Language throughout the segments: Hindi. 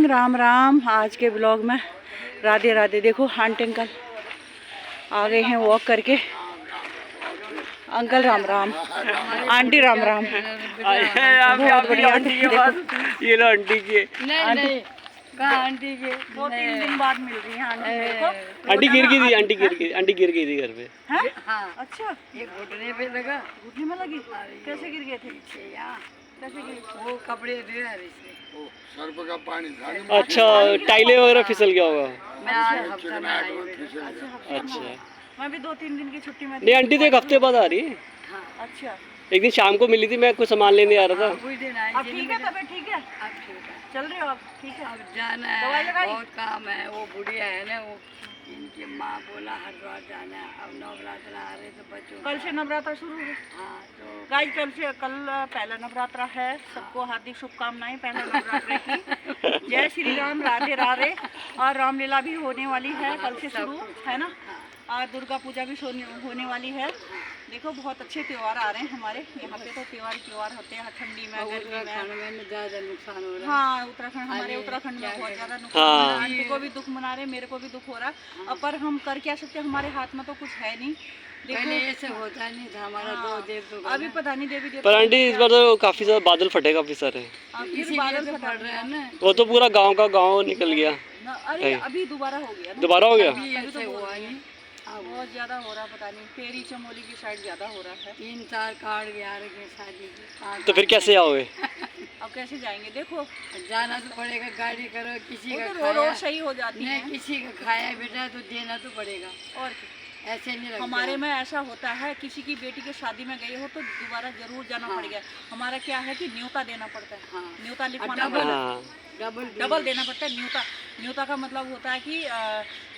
मॉर्निंग, राम राम। आज के ब्लॉग में राधे राधे। देखो आंटी अंकल आ गए हैं वॉक करके। Uncle Ram Ram, aunty Ram Ram. बहुत बढ़िया। ये लो आंटी की। आंटी के 2-3 दिन बाद मिल रही है आंटी मेरे को। आंटी गिर गई थी, आंटी गिर गई थी घर पे। हाँ? अच्छा, ये घुटने पे लगा। घुटने में लगी? कैसे गिर गए थे? कैसे गिर? वो कपड़े सर पे का पानी था। अच्छा, टाइलें वगैरह फिसल गया होगा। मैं आज हफ्ता में आई हूँ। अच्छा, मैं भी 2-3 दिन की छुट्टी में। नहीं आंटी तो एक हफ्ते बाद आ रही है। अच्छा, एक दिन शाम को मिली थी, मैं कुछ सामान लेने आ रहा था। अब ठीक है, तबीयत ठीक है? चल रहे हो आप? ठीक है। अब जाना है, बहुत काम है। वो बुढ़िया है ना, वो इनकी माँ बोला हरिद्वार जाना है। अब नवरात्र आ रहे तो बच्चों कल से नवरात्र शुरू है। हाँ तो गाइस कल पहला नवरात्रा है। सबको हार्दिक शुभकामनाएं पहला नवरात्र की। जय श्री राम, राधे राधे। और रामलीला भी होने वाली है कल से शुरू, है ना। और दुर्गा पूजा भी होने वाली है। देखो बहुत अच्छे त्यौहार आ रहे हैं हमारे यहाँ पे। तो त्यौहार होते हैं ठंडी में, गर्मी में। ज्यादा नुकसान हो रहा है। हाँ, हमारे उत्तराखंड में बहुत ज्यादा नुकसान हो रहा है। आंटी को भी दुख मना रहे, मेरे को भी दुख हो रहा है। पर हम कर क्या सकते हैं, हमारे हाथ में तो कुछ है नहीं। पहले ऐसे होता नहीं था हमारा। दो देव अभी पता नहीं देवी पर आंटी इस बार तो काफी ज्यादा बादल फटे, काफी सारे। बादल पड़ रहे हैं ना। वो तो पूरा गांव का गांव निकल गया। अरे अभी दोबारा हो गया। दोबारा हो गया। ऐसे हुआ नहीं। बहुत ज्यादा हो रहा, पता नहीं टेरी चमोली की साइड ज्यादा हो रहा है। 3 साल काट गया रखे शादी की। तो फिर कैसे आओगे? अब कैसे जाएंगे? देखो जाना तो पड़ेगा, गाड़ी करो। किसी का रोड खाया सही हो जाती है। किसी का खाया बेटा तो देना तो पड़ेगा। और क्या? ऐसे नहीं रखते। हमारे में ऐसा होता है, किसी की बेटी के शादी में गए हो तो दोबारा जरूर जाना पड़ेगा। हमारा क्या है कि न्योता देना पड़ता है। न्योता लिखवाना डबल देना पड़ता है। न्योता का मतलब होता है कि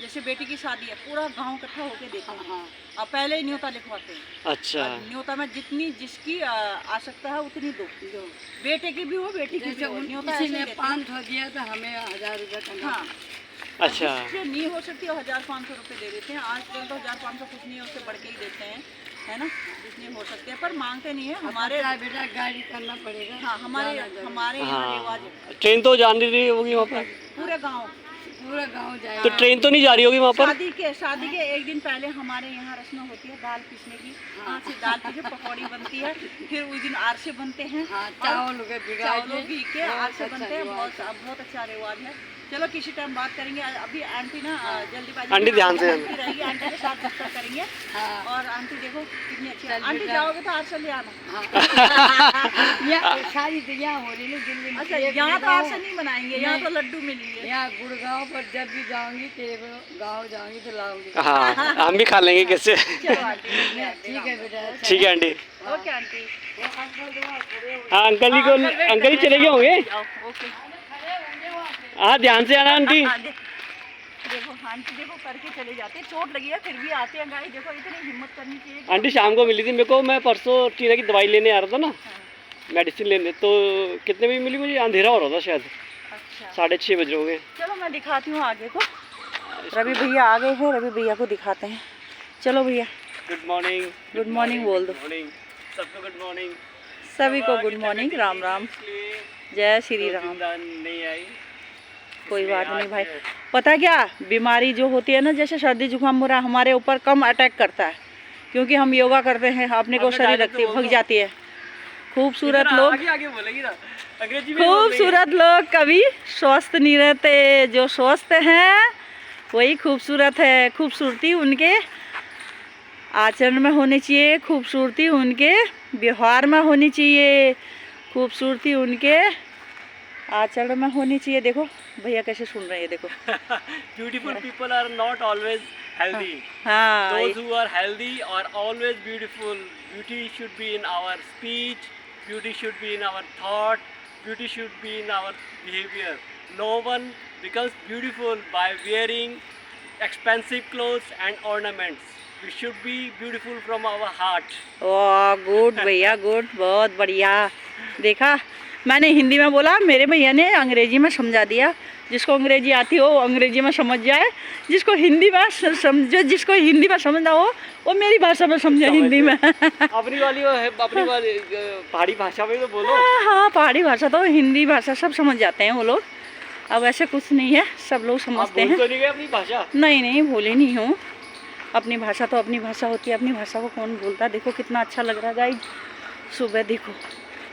जैसे बेटी की शादी है, पूरा गांव इकट्ठा होके देते हैं। अब पहले ही न्योता लिखवाते हैं। अच्छा, न्योता में जितनी जिसकी आवश्यकता है उतनी दो। बेटे की भी हो, बेटी की भी हो। न्योता किसी ने 500 दिया तो हमें 1000 रुपये करना। हाँ, अच्छा। जिससे नहीं हो सकती 1000-500 रुपये दे देते हैं। आजकल तो 1000-500 कुछ नहीं है, उससे बढ़ के ही देते हैं, है ना। जितने हो सकते हैं, पर मांगते नहीं है हमारे। बेटा गाड़ी करना पड़ेगा। हाँ, हमारे यहाँ रिवाज है। ट्रेन तो जान रही होगी वहाँ पर? पूरा गांव जाएगा। तो ट्रेन तो नहीं जा रही होगी वहाँ पर? शादी के एक दिन पहले हमारे यहाँ रस्म होती है दाल पीसने की। हाँ, से दाल पीस के पकौड़ी बनती है। फिर उस दिन आरसे बनते हैं। चावल भी के आरसे बनते हैं। बहुत अच्छा रिवाज है। चलो किसी टाइम बात करेंगे। अभी आंटी ना जल्दीबाजी आंटी ध्यान से रहेगी। आंटी के साथ बात करेंगे। और आंटी देखो कितनी अच्छी है। आंटी जाओगे तो आरसे ले आना। शादी तो यहाँ हो रही है दिल्ली में। अच्छा, यहाँ तो आरसे नहीं बनाएंगे, यहाँ तो लड्डू मिलेंगे। यहाँ गुड़गांव पर जब भी जाऊंगी, तेरे को गाँव जाऊंगी तो लाऊंगी। हाँ, हम भी खा लेंगे कैसे। चलो आंटी, ठीक है बेटा। ठीक है आंटी। Okay aunty. हाँ, अंकल जी चले गए होंगे। ओके। हाँ, ध्यान से आना आंटी। देखो आंटी देखो करके चले जाते हैं। चोट लगी है फिर भी आते हैं। गाइस देखो इतनी हिम्मत करनी चाहिए। आंटी शाम को मिली थी मेरे को। मैं परसों टीना की दवाई लेने आ रहा था ना, मेडिसिन लेने। तो कितने बजे मिली मुझे? अंधेरा हो रहा था शायद। अच्छा, 6:30 बज रहे होंगे। चलो मैं दिखाती हूँ आगे को। रवि भैया आ गए हैं, रवि भैया को दिखाते हैं। चलो भैया, गुड मॉर्निंग। गुड मॉर्निंग बोल दो। सबको गुड मॉर्निंग। सभी को गुड मॉर्निंग, राम राम, जय श्री राम। नहीं आई, कोई बात नहीं भाई। पता क्या, बीमारी जो होती है ना, जैसे सर्दी जुकाम हो रहा, हमारे ऊपर कम अटैक करता है क्योंकि हम योगा करते हैं। अपने को शरीर रखती भग जाती है। खूबसूरत लोग, खूबसूरत लोग कभी स्वस्थ नहीं रहते। जो स्वस्थ हैं वही खूबसूरत है। खूबसूरती उनके आचरण में होनी चाहिए, खूबसूरती उनके व्यवहार में होनी चाहिए, खूबसूरती उनके आचरण में होनी चाहिए। देखो भैया कैसे सुन रहे हैं, देखो। Beautiful people are not always healthy. हाँ, Those who are healthy are always beautiful. Beauty should be in our speech. Beauty should be in our thought. Beauty should be in our behavior. No one becomes beautiful by wearing expensive clothes and ornaments. We should be beautiful from our heart. वाह, गुड भैया, गुड, बहुत बढ़िया। देखा, मैंने हिंदी में बोला, मेरे भैया ने अंग्रेजी में समझा दिया। जिसको अंग्रेजी आती हो अंग्रेजी में समझ जाए, जिसको हिंदी में समझो, जिसको हिंदी में समझना हो वो मेरी भाषा में समझे, हिंदी में। अपनी वाली पहाड़ी भाषा में तो बोलो। हाँ, पहाड़ी भाषा तो हिंदी भाषा सब समझ जाते हैं वो लोग। अब ऐसे कुछ नहीं है, सब लोग आप समझते भूल हैं। तो नहीं गए अपनी भाषा? नहीं नहीं, भूली नहीं हूँ। अपनी भाषा तो अपनी भाषा होती है, अपनी भाषा को कौन भूलता। देखो कितना अच्छा लग रहा है गाइज, सुबह देखो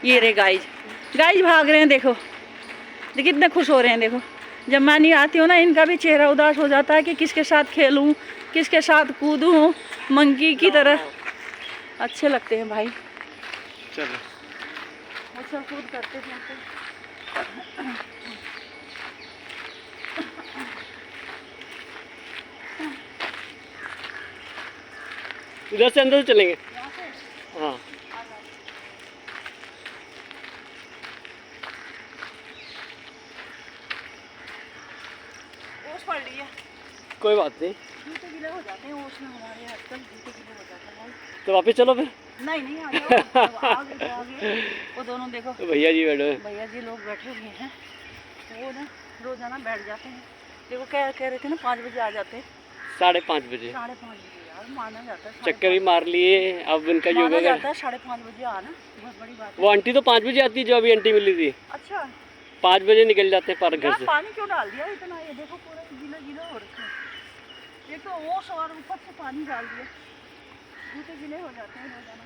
ये रे गाइज, गाइज भाग रहे हैं, देखो कितने खुश हो रहे हैं। देखो जब मैं नहीं आती हूँ ना, इनका भी चेहरा उदास हो जाता है कि किसके साथ खेलूँ, किसके साथ कूदूँ, मंकी की तरह। अच्छे लगते हैं भाई, चलो उछल कूद करते थे। इधर से अंदर से चलेंगे। यहाँ से हाँ ओस पड़ रही है, कोई बात नहीं, जूते गीले हो जाते हैं ओस में हमारे, आजकल जूते गीले हो जाते हैं भाई। तो वापस चलो फिर। नहीं नहीं, आ जाओ, अब आगे तो आगे वो दोनों देखो भैया जी बैठे हैं। भैया जी लोग बैठे हुए हैं, वो ना रोजाना बैठ जाते हैं। देखो कह रहे थे ना 5 बजे आ जाते, 5:30 बजे 5:30 बजे यार माना जाता है। चक्कर ही मार लिए। अब इनका माना योगा जाता है 5:30 बजे आना, बहुत बड़ी बात है। वो आंटी तो 5 बजे आती है, जो अभी आंटी मिली थी अच्छा 5 बजे निकल जाते हैं पार्क घर यार, से। पानी क्यों डाल दिया इतना, ये देखो पूरा गीला गीला हो रखा है। ये तो ओस और ऊपर से पानी डाल दिया, जूते गीले हो जाते हैं रोजाना।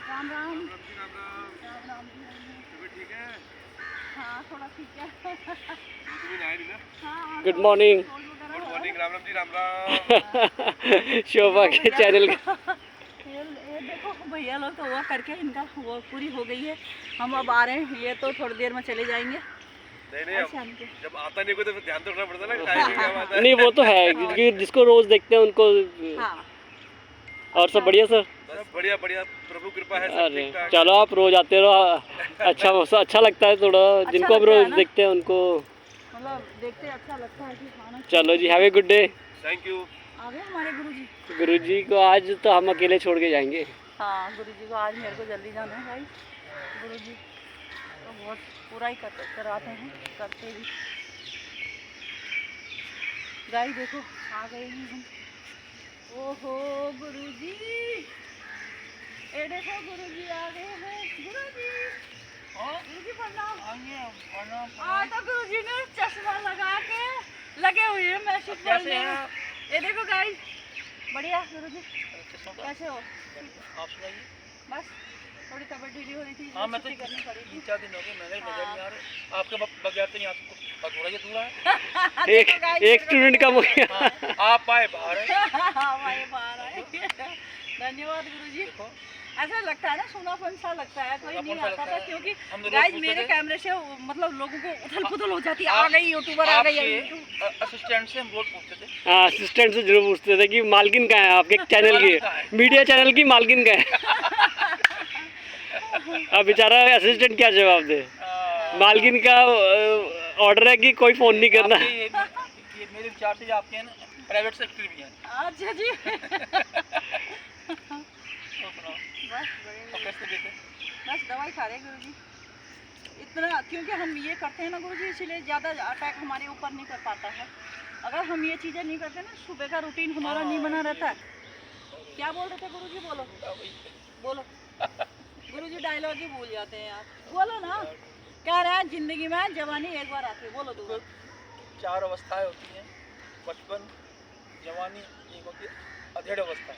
राम राम राम राम जी, ठीक है, हाँ थोड़ा ठीक है। तुम्हें नहीं आई ना। हाँ good morning. Good morning, Ram Ram ji, Ram Ram. Shobha के चैनल का ये देखो भैया लोग तो वो करके इनका वो पूरी हो गई है। हम अब आ रहे हैं, ये तो थोड़ी देर में चले जाएंगे। नहीं अच्छा हमको जब आता नहीं कोई तो फिर ध्यान तो रखना पड़ता है ना, टाइमिंग क्या बात है। नहीं वो तो है, क्योंकि जिसको रोज देखते हैं उनको। हाँ और सब बढ़िया सर? बस बढ़िया बढ़िया, प्रभु कृपा है, सब अरे ठीक ठाक। चलो आप रोज आते रहो, अच्छा लगता है थोड़ा। जिनको अब लगता है रोज ना। देखते हैं उनको। मतलब देखते अच्छा लगता है कि खाना। चलो जी, have a good day. Thank you. आ गए हमारे गुरुजी। गुरुजी को आज तो हम अकेले छोड़ के जाएंगे। हाँ गुरुजी को आज मेरे को जल्दी जाना है भाई। गुरुजी तो बहुत पूरा ही कराते हैं, करते भी। गाई देखो आ गए हैं हम। ओहो गुरुजी, ये देखो गुरुजी आ गए हैं। गुरुजी गुरुजी प्रणाम। हाँ तो गुरुजी ने चश्मा लगा के लगे हुए हैं मैसेज पढ़ने में। ये देखो गाइस, बढ़िया गुरुजी, कैसे हो? आप सुनाइए। बस थोड़ी तबीयत ढीली हो रही थी, हाँ मैं तो छुट्टी करनी पड़ी थी। 3-4 दिन हो गए, मैंने नजर नहीं आ रहे आपके बगैर तो यहाँ थोड़ा ही दूर है। एक स्टूडेंट कम हो गया। आप आए बाहर है। हमारे बाहर आए। धन्यवाद गुरुजी। ऐसा लगता है ना, सुनापन सा लगता है, कोई नहीं आता था, क्योंकि गाइस मेरे कैमरे से मतलब लोगों को उथल पुथल हो जाती है। आ गई यूट्यूबर, आ गई असिस्टेंट से हम रोज पूछते थे। हाँ असिस्टेंट से जरूर पूछते थे कि मालकिन कहाँ है आपके चैनल की, मीडिया चैनल की मालकिन कहाँ है। अब बेचारा असिस्टेंट क्या जवाब दे। मालकिन का ऑर्डर है कि कोई फ़ोन नहीं करना। ये मेरे विचार से आपके हैं ना प्राइवेट सेक्टर भी हैं। अच्छा जी। तो सुनाओ, बस तो कैसे देते? बस दवाई खा रहे हैं गुरुजी। इतना क्योंकि हम ये करते हैं ना गुरुजी, इसीलिए ज़्यादा अटैक हमारे ऊपर नहीं कर पाता है। अगर हम ये चीज़ें नहीं करते ना, सुबह का रूटीन हमारा नहीं बना रहता। क्या बोल रहे थे गुरुजी? बोलो बोलो। गुरुजी डायलॉग ही भूल जाते हैं यार, बोलो ना। कह रहे हैं जिंदगी में जवानी एक बार आती है। बोलो दो। 4 अवस्थाएं होती हैं, बचपन, जवानी, एक होती है अधेड़ अवस्था,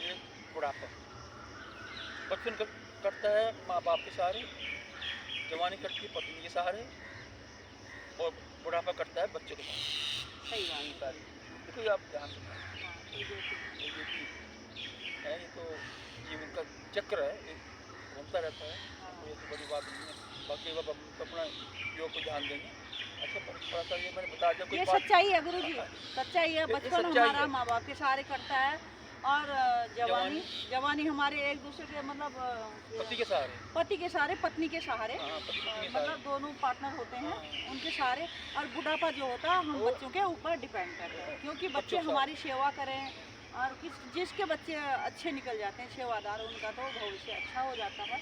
एक बुढ़ापा। बचपन कटता है माँ बाप के सहारे, जवानी कटती है पत्नी के सहारे, और बुढ़ापा कटता है बच्चों के सहारे। सही बात देखो ये आप ध्यान रखना है, ये तो जीवन का चक्र है, ये घूमता रहता है, ये तो बड़ी बात नहीं है। बाकी अब हम तो अपना योग को ध्यान देंगे। अच्छा थोड़ा सा ये मैंने बता दिया, कोई ये बात सच्चाई है गुरुजी, सच्चाई है। ये बचपन सच्चाई हमारा है। माँ बाप के सहारे कटता है, और जवानी हमारे एक दूसरे के मतलब पति के सहारे। पति के सहारे, पत्नी के सहारे, हाँ, पति के सहारे। मतलब दोनों पार्टनर होते हैं उनके सहारे। और बुढ़ापा जो होता है हम बच्चों के ऊपर डिपेंड करते हैं, क्योंकि बच्चे हमारी सेवा करें, और जिसके बच्चे अच्छे निकल जाते हैं, सेवादार, उनका तो भविष्य अच्छा हो जाता है।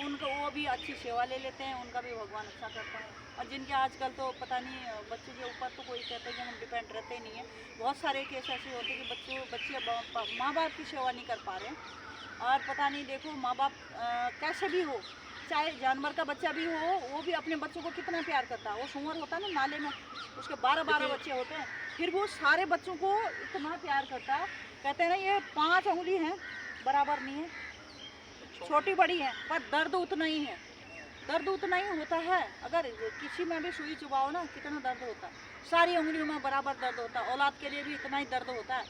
उनको वो भी अच्छी सेवा ले लेते हैं, उनका भी भगवान अच्छा करता है। और जिनके आजकल तो पता नहीं, बच्चे के ऊपर तो कोई कहते हैं कि हम डिपेंड रहते नहीं है। बहुत सारे केस ऐसे होते हैं कि बच्चे माँ बाप की सेवा नहीं कर पा रहे हैं, और पता नहीं देखो माँ बाप कैसे भी हो, चाहे जानवर का बच्चा भी हो, वो भी अपने बच्चों को कितना प्यार करता है। वो सूअर होता है ना नाले में, उसके 12-12 बच्चे होते हैं, फिर वो सारे बच्चों को इतना प्यार करता है। कहते हैं ना ये 5 उंगली हैं, बराबर नहीं है, छोटी बड़ी है, पर दर्द उतना ही है, दर्द उतना ही होता है। अगर किसी में भी सुई चुबाओ ना, कितना दर्द होता है, सारी उंगलियों में बराबर दर्द होता है। औलाद के लिए भी इतना ही दर्द होता है,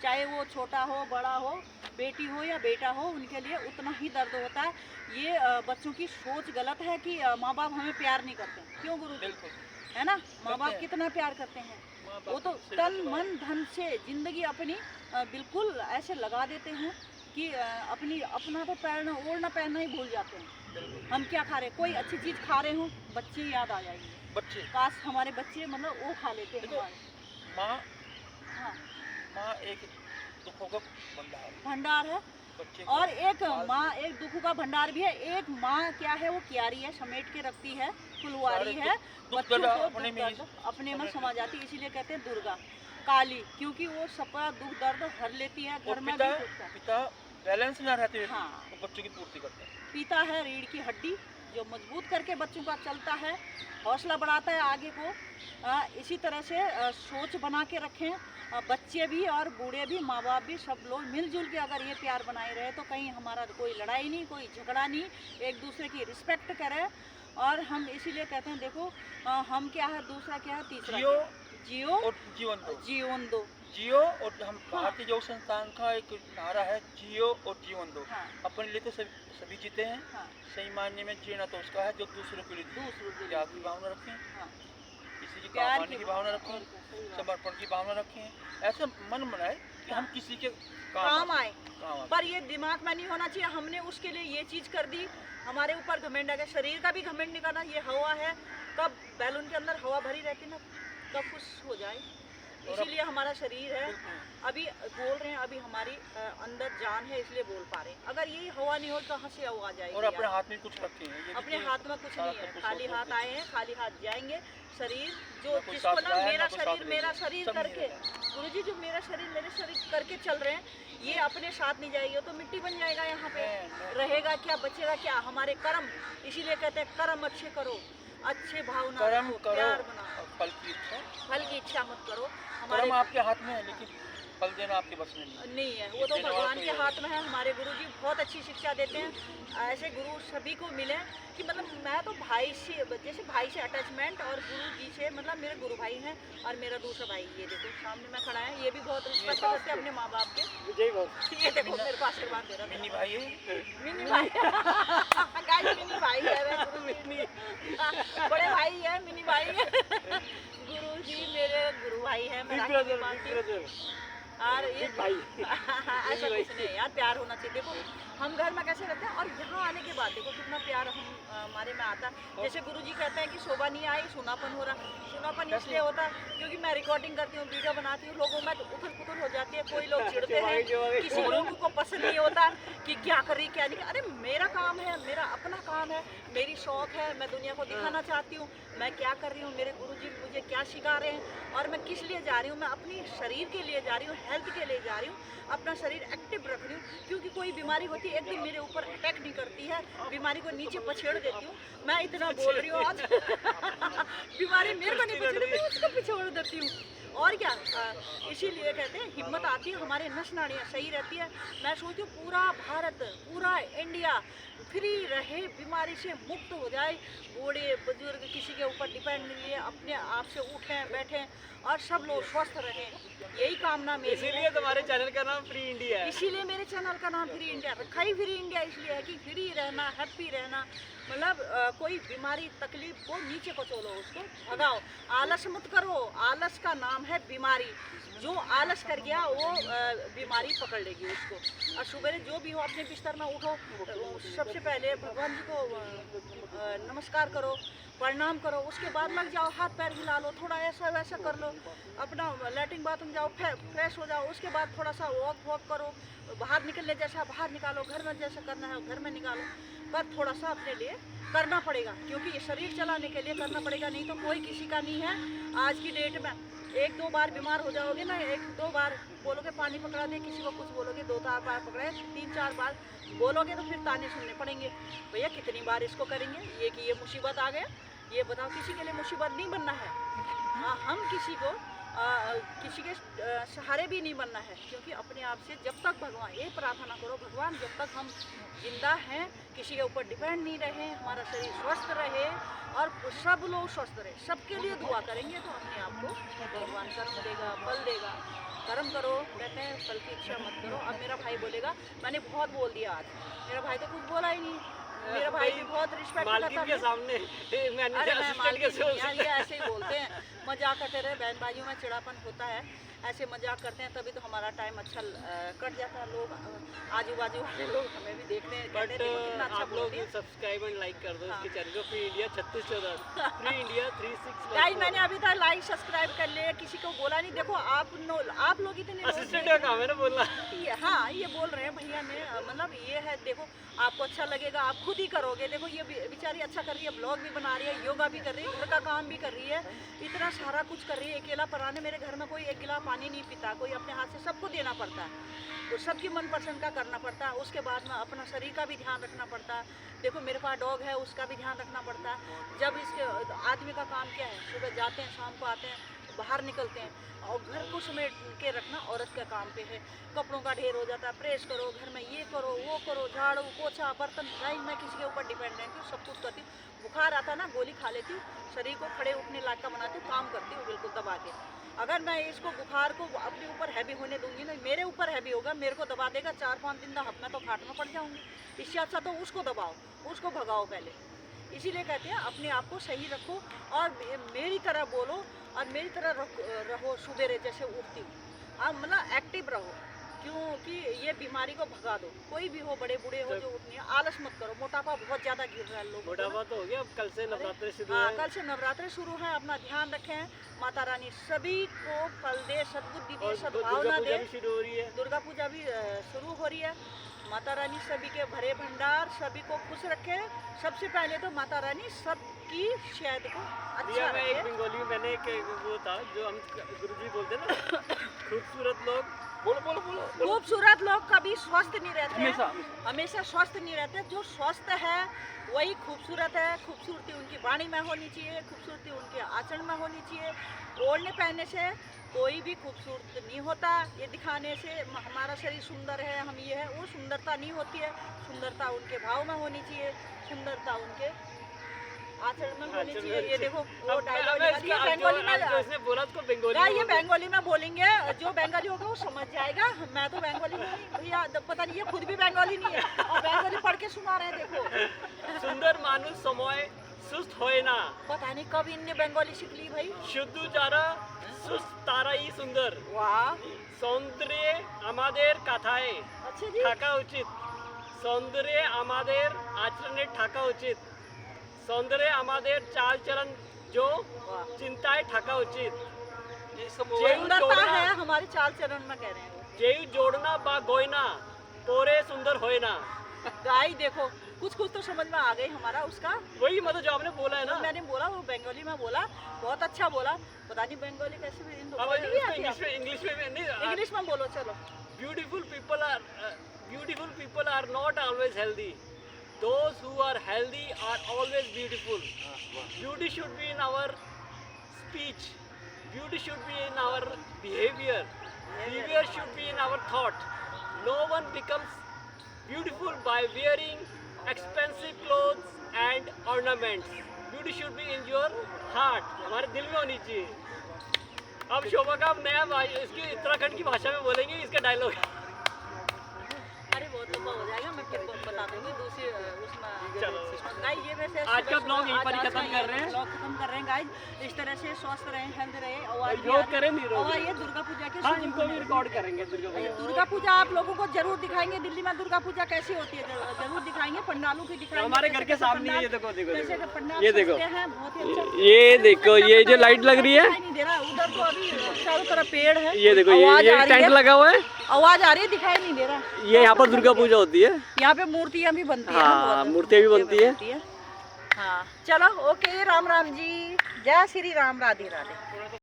चाहे वो छोटा हो, बड़ा हो, बेटी हो या बेटा हो, उनके लिए उतना ही दर्द होता है। ये बच्चों की सोच गलत है कि माँ बाप हमें प्यार नहीं करते। क्यों गुरु जी? बिल्कुल है ना, माँ बाप कितना प्यार करते हैं, वो तो तन मन धन से जिंदगी अपनी बिल्कुल ऐसे लगा देते हैं कि अपना तो पैरना ओढ़ना पहनना ही भूल जाते हैं। हम क्या खा रहे, कोई अच्छी चीज़ खा रहे हो, बच्चे याद आ जाएंगे, बच्चे काश हमारे बच्चे मतलब वो खा लेते हैं देखो, हमारे। माँ हाँ, माँ एक दुखों का भंडार, भंडार है, बच्चे और एक माँ एक दुखों का भंडार भी है। एक माँ क्या है, वो क्यारी है, समेट के रखती है, फुलवारी है, बच्चों को अपने में समा जाती है। इसीलिए कहते हैं दुर्गा काली, क्योंकि वो सबका दुख दर्द हर लेती है, घर में भी सुख है। पिता बैलेंस ना रहते हुए हाँ। वो बच्चों की पूर्ति करते हैं। पिता है रीढ़ की हड्डी, जो मजबूत करके बच्चों का चलता है, हौसला बढ़ाता है आगे को। इसी तरह से सोच बना के रखें, बच्चे भी और बूढ़े भी, माँ बाप भी, सब लोग मिलजुल के अगर ये प्यार बनाए रहे तो कहीं हमारा कोई लड़ाई नहीं, कोई झगड़ा नहीं, एक दूसरे की रिस्पेक्ट करें। और हम इसीलिए कहते हैं देखो, हम क्या है, दूसरा क्या है, तीसरा जियो क्या है? जियो और जीवन दो, जीवन दो। जियो। और हम भारतीय योग संस्थान का एक नारा है, जियो और जीवन दो। हाँ। अपने लिए तो सभी जीते हैं, हाँ, सही मायने में जीना तो उसका है जो दूसरों के लिए दूसरों के लिए। त्याग की भावना रखें, हाँ, किसी की प्यार काम आने की भावना रखें, और क्या, सही बात। समर्पण की भावना रखें। ऐसा मन बनाए कि हम किसी के काम आए, काम आए। पर ये दिमाग में नहीं होना चाहिए हमने उसके लिए ये चीज़ कर दी, हमारे ऊपर घमंड आ गया। शरीर का भी घमंड नहीं करना। ये हवा है, कब बैलून के अंदर हवा भरी रहती है ना, कब कुछ हो जाए। इसीलिए हमारा शरीर है, अभी बोल रहे हैं, अभी हमारी अंदर जान है, इसलिए बोल पा रहे हैं। अगर यही हवा नहीं हो तो कहाँ से हवा आ जाएगी? और अपने हाथ में कुछ रखे हैं, अपने हाथ में कुछ नहीं है, खाली हाथ आए हैं, खाली हाथ जाएंगे। शरीर जो ना कोई जिसको साथ ना लाया, मेरा ना कोई शरीर साथ मेरा ले शरीर सब नहीं करके, गुरुजी जो मेरा शरीर मेरे शरीर करके चल रहे हैं, ये अपने साथ नहीं जाएगी तो मिट्टी बन जाएगा। यहाँ पे रहेगा क्या, बचेगा क्या? हमारे कर्म। इसीलिए कहते हैं कर्म अच्छे करो, अच्छे भावना कर्म रखो, करो प्यार बनाओ, और फल की इच्छा। फल की इच्छा मत करो। कर्म हमारे आपके हाथ में है, लेकिन फल देना आपके बस में नहीं है। नहीं है, वो तो भगवान के हाथ में है। हमारे गुरुजी बहुत अच्छी शिक्षा देते हैं। ऐसे गुरु सभी को मिले कि मतलब मैं तो भाई से, जैसे भाई से अटैचमेंट, और गुरु जी से मतलब मेरे गुरु भाई हैं। और मेरा दूसरा भाई ये देखो सामने में खड़ा है, ये भी बहुत रिस्पेक्ट करते हैं अपने माँ बाप के। ये देखो मेरे को आशीर्वाद दे रहा है मिनी भाई है, मिनी भाई। गाइस मिनी भाई है, गुरु मिनी बड़े भाई है, मिनी भाई है। गुरु जी मेरे गुरु भाई है, मेरा और ये भाई ऐसा कुछ नहीं यार, प्यार होना चाहिए। देखो हम घर में कैसे रहते हैं, और यहाँ आने के बाद देखो कितना प्यार हमारे में आता है। जैसे गुरुजी कहते हैं कि शोभा नहीं आई, सुनापन हो रहा। सुनापन इसलिए होता है क्योंकि मैं रिकॉर्डिंग करती हूँ, वीडियो बनाती हूँ, लोगों में उथल पुथल हो जाती है। कोई लोग चिढ़ते हैं, किसी लोगों को पसंद नहीं होता कि क्या कर रही क्या नहीं। अरे मेरा काम है, मेरा अपना काम है, मेरी शौक है, मैं दुनिया को दिखाना चाहती हूँ मैं क्या कर रही हूँ, मेरे गुरुजी मुझे क्या सिखा रहे हैं, और मैं किस लिए जा रही हूँ। मैं अपनी शरीर के लिए जा रही हूँ, हेल्थ के लिए जा रही हूँ, अपना शरीर एक्टिव रख रही हूँ। क्योंकि कोई बीमारी होती है एक दिन मेरे ऊपर अटैक नहीं करती है, बीमारी को नीचे पछेड़ देती हूँ। मैं इतना बोल रही हूँ आज बीमारी मेरे को नहीं पछेड़ती, मैं उसको पछेड़ देती हूँ। और क्या, इसीलिए कहते हैं हिम्मत आती है, हमारे नस नाड़ियाँ सही रहती है। मैं सोचती हूँ पूरा भारत, पूरा इंडिया फ्री रहे, बीमारी से मुक्त हो जाए। बूढ़े बुजुर्ग किसी के ऊपर डिपेंड नहीं है, अपने आप से उठें बैठें और सब लोग स्वस्थ रहें, यही कामना मेरी है। इसीलिए तुम्हारे चैनल का नाम फ्री इंडिया है। इसीलिए मेरे चैनल का नाम फ्री इंडिया रखा ही फ्री इंडिया इसलिए है कि फ्री रहना, हैप्पी रहना, मतलब कोई बीमारी तकलीफ को नीचे पचोलो, उसको भगाओ। आलस मत करो, आलस का नाम है बीमारी। जो आलस कर गया वो बीमारी पकड़ लेगी उसको। और सुबह जो भी हो अपने बिस्तर में उठो, सबसे पहले भगवान जी को नमस्कार करो, प्रणाम करो, उसके बाद लग जाओ, हाथ पैर हिला लो, थोड़ा ऐसा वैसा कर लो, अपना लैट्रिन बाथरूम जाओ, फ्रेश हो जाओ, उसके बाद थोड़ा सा वॉक करो, बाहर निकलने जैसा बाहर निकालो, घर में जैसा करना है घर में निकालो, पर थोड़ा सा अपने लिए करना पड़ेगा, क्योंकि ये शरीर चलाने के लिए करना पड़ेगा, नहीं तो कोई किसी का नहीं है। आज की डेट में एक दो बार बीमार हो जाओगे ना, एक दो बार बोलोगे पानी पकड़ा दे, किसी को कुछ बोलोगे 2-4 बार पकड़े, 3-4 बार बोलोगे तो फिर ताने सुनने पड़ेंगे। भैया कितनी बार इसको करेंगे, ये कि ये मुसीबत आ गया। ये बताओ, किसी के लिए मुसीबत नहीं बनना है। हाँ, हम किसी को किसी के सहारे भी नहीं बनना है, क्योंकि अपने आप से जब तक भगवान, ये प्रार्थना करो भगवान जब तक हम जिंदा हैं किसी के ऊपर डिपेंड नहीं रहे, हमारा शरीर स्वस्थ रहे और सब लोग स्वस्थ रहे, सबके लिए दुआ करेंगे तो अपने आप को भगवान कर्म देगा, फल देगा। कर्म करो, कहते हैं फल की इच्छा मत करो। अब मेरा भाई बोलेगा मैंने बहुत बोल दिया आज, मेरा भाई तो कुछ बोला ही नहीं। मेरा भाई भी बहुत रिस्पेक्ट करता के सामने अरे मैं यार, ये ऐसे ही बोलते हैं, मजाक करते रहे, बहन भाइयों में चिड़ापन होता है, ऐसे मजाक करते हैं तभी तो हमारा टाइम अच्छा कट जाता है। लोग आजू बाजू वाले लोग हमें भी देखते हैं, कहते हैं देखो कितना अच्छा आप लोग बोलती है। सब्सक्राइब एंड लाइक कर दो इसके चैनल को, free India 3614 free India 36। Guys मैंने अभी तक लाइक सब्सक्राइब कर लिया, किसी को बोला नहीं। देखो आप लोग इतने लोग असिस्टेंट का काम है ना बोलना। हाँ, ये बोल रहे हैं भैया ने, मतलब ये है, देखो आपको अच्छा लगेगा आप खुद ही करोगे। देखो ये बेचारी अच्छा कर रही है, ब्लॉग भी बना रही है, योगा भी कर रही है, घर का काम भी कर रही है, इतना सारा कुछ कर रही है। अकेला पराने मेरे घर में कोई एक गिलास पानी नहीं पीता, कोई अपने हाथ से सबको देना पड़ता है, तो सबकी मनपसंद का करना पड़ता है। उसके बाद में अपना शरीर का भी ध्यान रखना पड़ता है। देखो मेरे पास डॉग है, उसका भी ध्यान रखना पड़ता है। जब इसके आदमी का काम क्या है, सुबह जाते हैं शाम को आते हैं, बाहर निकलते हैं, और घर को समेट के रखना औरत का काम पे है। कपड़ों का ढेर हो जाता है, प्रेस करो, घर में ये करो वो करो, झाड़ू पोछा बर्तन। भाई मैं किसी के ऊपर डिपेंड नहीं हूँ, सब कुछ करती हूँ। बुखार आता ना गोली खा लेती हूँ, शरीर को खड़े उठने लायक का बनाती हूँ, काम करती हूँ बिल्कुल दबा के। अगर मैं इसको बुखार को अपने ऊपर हैवी होने दूंगी ना, मेरे ऊपर हैवी होगा, मेरे को दबा देगा 4-5 दिन तक, मैं तो खाट में पड़ जाऊँगी। इससे अच्छा तो उसको दबाओ, उसको भगाओ पहले। इसीलिए कहते हैं अपने आप को सही रखो और मेरी तरह बोलो और मेरी तरह रहो, सुबेरे जैसे उठती हूँ। आप मतलब एक्टिव रहो, क्योंकि ये बीमारी को भगा दो। कोई भी हो, बड़े बूढ़े हो जो उठनी है, आलस मत करो। मोटापा बहुत ज़्यादा गिर रहा है लोगों को। मोटापा तो हो गया, अब कल से नवरात्रि शुरू हाँ, है। कल से नवरात्रि शुरू है, अपना ध्यान रखें। माता रानी सभी को फल दे, सद्बुद्धि दे, सद्भावना दे। शुरू हो रही है, दुर्गा पूजा भी शुरू हो रही है। माता रानी सभी के भरे भंडार, सभी को खुश रखे। सबसे पहले तो माता रानी सबकी शायद को अच्छा मैं रखे। एक बंगाली में मैंने एक वो था जो हम गुरुजी बोलते हैं ना, खूबसूरत लोग बोलो बोलो बोलो बोलो। खूबसूरत लोग कभी स्वस्थ नहीं रहते हैं, हमेशा हमेशा स्वस्थ नहीं रहते। जो स्वस्थ है वही खूबसूरत है। खूबसूरती उनकी वाणी में होनी चाहिए, खूबसूरती उनके आचरण में होनी चाहिए। ओढ़ने पहनने से कोई भी खूबसूरत नहीं होता। ये दिखाने से हमारा शरीर सुंदर है, हम ये है, वो सुंदरता नहीं होती है। सुंदरता उनके भाव में होनी चाहिए, सुंदरता उनके आचरण में होनी चाहिए। ये देखो वो डायलॉग बंगाली में इसने बोला उसको बंगाली क्या, ये बंगाली में बोलेंगे, जो बंगाली होगा वो समझ जाएगा। मैं तो बंगाली नहीं, भैया पता नहीं, ये खुद भी बंगाली नहीं है और बंगाली पढ़ के सुना रहे हैं। देखो सुंदर मानुष समय सुस्त होए ना, पता नहीं कब इनने बंगाली सीख ली भाई। शुद्ध যারা সুস্থ তারাই সুন্দর। वाह, সৌন্দর্যে আমাদের কথায় अच्छा जी। থাকা উচিত, সৌন্দর্যে আমাদের আচরণে থাকা উচিত, সৌন্দর্যে আমাদের চাল চলন जो वाह, চিন্তায় থাকা উচিত। ये सब सुंदरता है हमारे चाल चरण में, कह रहे हैं वो। যেই জোড়না বা গয়না পরে সুন্দর হয় না। गाय देखो कुछ कुछ तो समझ में आ गई हमारा उसका। वही मतलब जो आपने बोला है ना, मैंने बोला वो बंगाली में बोला, बहुत अच्छा बोला। पता नहीं बंगाली कैसे भी अब बोली भी आती है। इंग्लिश में नहीं। इंग्लिश में बोलो चलो। Beautiful people are not always healthy. Those who are healthy are always beautiful. Beauty should be in our speech. Beauty should be in our behavior. Behavior should be in our thought. No one becomes beautiful by wearing expensive clothes and ornaments. Beauty should be in your heart. हमारे दिल में होनी चाहिए। अब शोभा का अब नया इसकी उत्तराखंड की भाषा में बोलेंगे इसका डायलॉग। अरे बहुत लंबा हो जाएगा, मैं फिर बता दूंगी दूसरी उसमें। चलो। गाइस ये वैसे आज का ब्लॉग यहीं पर ही खत्म कर रहे हैं। ब्लॉग खत्म कर रहे हैं गाइस। इस तरह से स्वस्थ रहें, हेल्थ रहे और योग करें नहीं रोग। और ये दुर्गा पूजा के हाँ, शुरू इनको भी रिकॉर्ड करेंगे दुर्गा पूजा। दुर्गा पूजा आप लोगों को जरूर दिखाएंगे। दिल्ली में दुर्गा पूजा कैसी होती है जरूर दिखाएंगे, पंडालों की दिखाएंगे। हमारे घर के सामने ही, ये देखो देखो कैसे देखो। के पंडाल ये देखो। सजते हैं, बहुत ही अच्छा। ये देखो, ये जो लाइट लग रही है, दिखाई नहीं दे रहा उधर, तो अभी चारों तरफ पेड़ है। ये देखो, आवाज ये आ रही टेंट है, लगा हुआ है, आवाज आ रही है, दिखाई नहीं दे रहा। ये यहाँ पर दुर्गा पूजा होती है। यहाँ पे मूर्तियाँ भी बनती है। हाँ, मूर्तियाँ भी बनती है। हाँ चलो, ओके, राम राम जी, जय श्री राम, राधे राधे।